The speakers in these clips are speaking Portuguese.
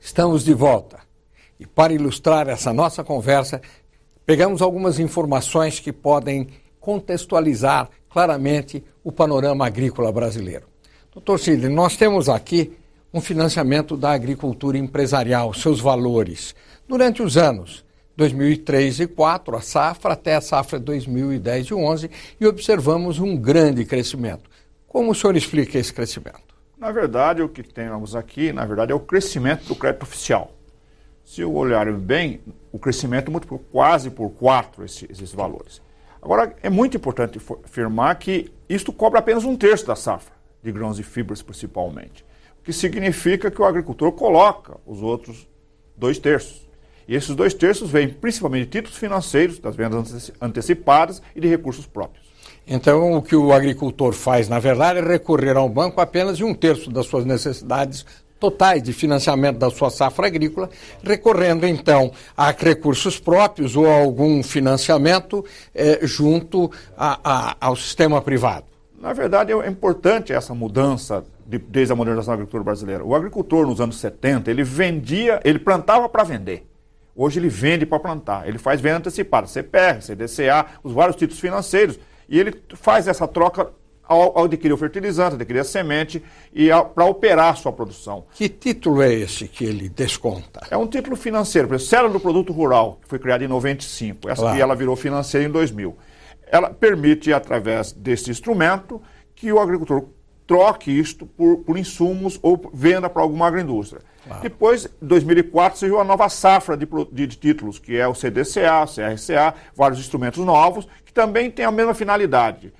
Estamos de volta e para ilustrar essa nossa conversa, pegamos algumas informações que podem contextualizar claramente o panorama agrícola brasileiro. Dr. Sidney, nós temos aqui um financiamento da agricultura empresarial, seus valores. Durante os anos 2003 e 2004, a safra, até a safra 2010 e 2011, e observamos um grande crescimento. Como o senhor explica esse crescimento? Na verdade, o que temos aqui, é o crescimento do crédito oficial. Se olharem bem, o crescimento multiplicou quase por 4 esses valores. Agora, é muito importante afirmar que isto cobre apenas 1/3 da safra, de grãos e fibras principalmente. O que significa que o agricultor coloca os outros 2/3. E esses 2/3 vêm principalmente de títulos financeiros, das vendas antecipadas e de recursos próprios. Então, o que o agricultor faz, na verdade, é recorrer ao banco apenas de 1/3 das suas necessidades totais de financiamento da sua safra agrícola, recorrendo, então, a recursos próprios ou a algum financiamento junto ao sistema privado. Na verdade, é importante essa mudança desde a modernização da agricultura brasileira. O agricultor, nos anos 70, ele plantava para vender. Hoje ele vende para plantar. Ele faz venda antecipada, CPR, CDCA, os vários títulos financeiros. E ele faz essa troca ao adquirir o fertilizante, adquirir a semente e para operar a sua produção. Que título é esse que ele desconta? É um título financeiro, por exemplo, Cédula do Produto Rural, que foi criada em 95. Essa aqui ela virou financeira em 2000. Ela permite, através desse instrumento, que o agricultor troque isto por insumos ou venda para alguma agroindústria. Depois, em 2004, surgiu a nova safra de títulos, que é o CDCA, o CRCA, vários instrumentos novos, que também têm a mesma finalidade.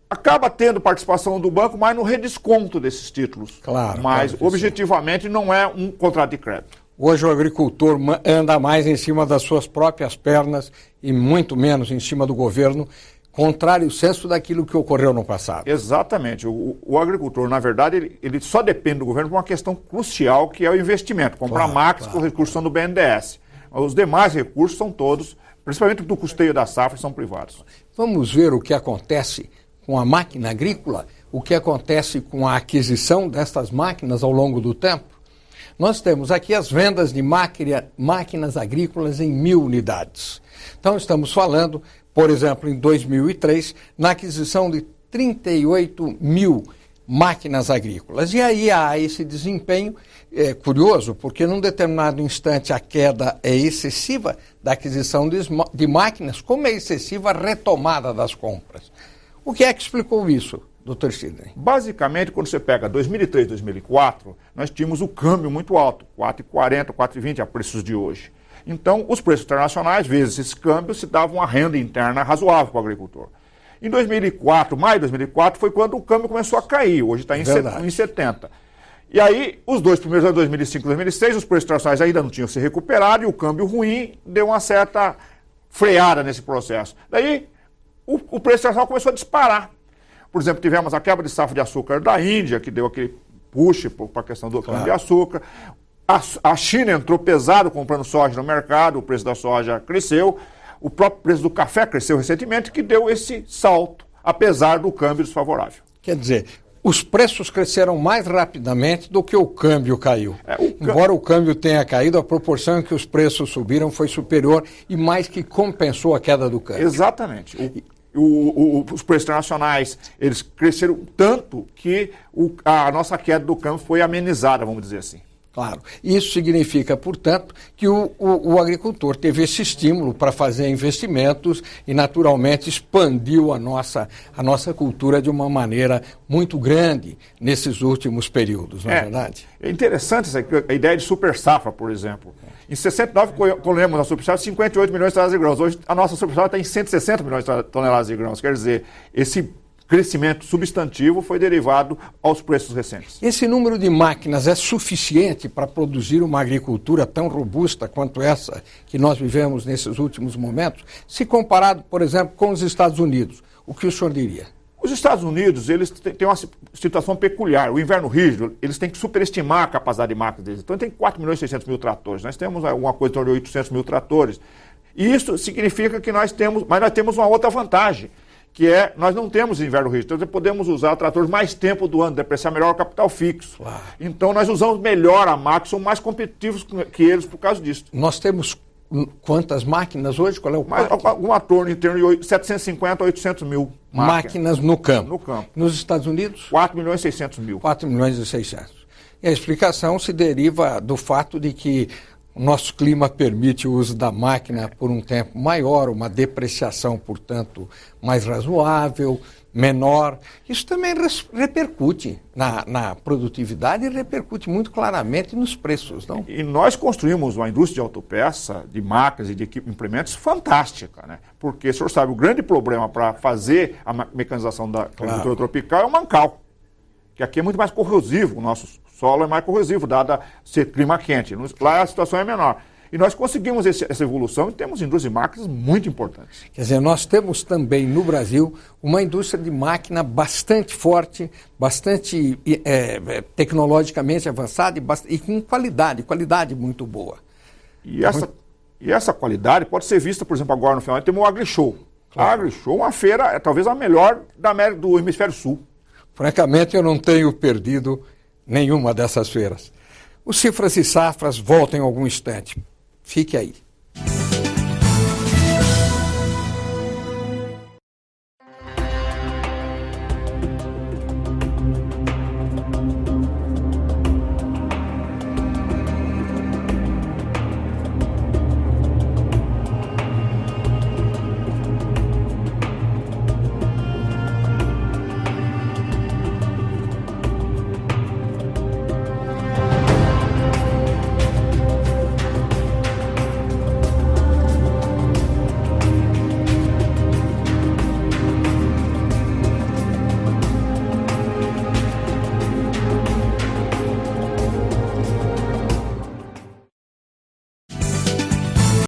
Acaba tendo participação do banco, mas no redesconto desses títulos. Mas, objetivamente, não é um contrato de crédito. Hoje o agricultor anda mais em cima das suas próprias pernas e muito menos em cima do governo, contrário ao senso daquilo que ocorreu no passado. Exatamente. O agricultor, na verdade, ele só depende do governo por uma questão crucial, que é o investimento. Comprar máquinas com recursos são do BNDES. Os demais recursos são todos, principalmente do custeio da safra, são privados. Vamos ver o que acontece com a máquina agrícola, o que acontece com a aquisição destas máquinas ao longo do tempo. Nós temos aqui as vendas de máquinas agrícolas em 1.000 unidades. Então estamos falando, por exemplo, em 2003, na aquisição de 38.000 máquinas agrícolas. E aí há esse desempenho curioso, porque num determinado instante a queda é excessiva da aquisição de máquinas, como é excessiva a retomada das compras. O que é que explicou isso, Dr. Sidney? Basicamente, quando você pega 2003, 2004, nós tínhamos o câmbio muito alto, 4,40, 4,20 a preços de hoje. Então, os preços internacionais, vezes esse câmbio, se davam uma renda interna razoável para o agricultor. Em 2004, maio de 2004, foi quando o câmbio começou a cair, hoje está em 70. E aí, os dois primeiros anos, 2005 e 2006, os preços internacionais ainda não tinham se recuperado e o câmbio ruim deu uma certa freada nesse processo. Daí, o preço internacional começou a disparar. Por exemplo, tivemos a quebra de safra de açúcar da Índia, que deu aquele push para a questão do câmbio de açúcar. A China entrou pesado comprando soja no mercado, o preço da soja cresceu, o próprio preço do café cresceu recentemente, que deu esse salto, apesar do câmbio desfavorável. Quer dizer, os preços cresceram mais rapidamente do que o câmbio caiu. Embora o câmbio tenha caído, a proporção em que os preços subiram foi superior e mais que compensou a queda do câmbio. Exatamente. Os preços internacionais, eles cresceram tanto que a nossa queda do câmbio foi amenizada, vamos dizer assim. Claro. Isso significa, portanto, que o agricultor teve esse estímulo para fazer investimentos e, naturalmente, expandiu a nossa cultura de uma maneira muito grande nesses últimos períodos, não é verdade? É interessante a ideia de super safra, por exemplo. Em 69, colhemos na super safra 58 milhões de toneladas de grãos. Hoje, a nossa super safra está em 160 milhões de toneladas de grãos. Quer dizer, esse crescimento substantivo foi derivado aos preços recentes. Esse número de máquinas é suficiente para produzir uma agricultura tão robusta quanto essa que nós vivemos nesses últimos momentos, se comparado, por exemplo, com os Estados Unidos? O que o senhor diria? Os Estados Unidos, eles têm uma situação peculiar. O inverno rígido, eles têm que superestimar a capacidade de máquinas deles. Então, tem 4 milhões e 600 mil tratores. Nós temos alguma coisa em torno de 800 mil tratores. E isso significa que nós temos uma outra vantagem, que é, nós não temos inverno rígido, então podemos usar tratores mais tempo do ano, depreciar melhor o capital fixo. Claro. Então nós usamos melhor a máquina, somos mais competitivos que eles por causa disso. Nós temos quantas máquinas hoje? Qual é o Mas alguma torno em torno de 750 a 800 mil máquinas no campo. No campo. Nos Estados Unidos? 4 milhões e 600 mil. 4 milhões e 600. E a explicação se deriva do fato de que o nosso clima permite o uso da máquina por um tempo maior, uma depreciação, portanto, mais razoável, menor. Isso também repercute na produtividade e repercute muito claramente nos preços, não? E nós construímos uma indústria de autopeça, de máquinas e de implementos fantástica, né? Porque, o senhor sabe, o grande problema para fazer a mecanização da agricultura tropical é o mancal, que aqui é muito mais corrosivo, o nosso solo é mais corrosivo, dado ser clima quente. Lá a situação é menor. E nós conseguimos essa evolução e temos indústrias de máquinas muito importantes. Quer dizer, nós temos também no Brasil uma indústria de máquina bastante forte, bastante tecnologicamente avançada e com qualidade muito boa. E essa qualidade pode ser vista, por exemplo, agora no final, temos o AgriShow. Claro. A AgriShow é uma feira, talvez a melhor do hemisfério sul. Francamente, eu não tenho perdido nenhuma dessas feiras. Os Cifras e Safras voltam em algum instante. Fique aí.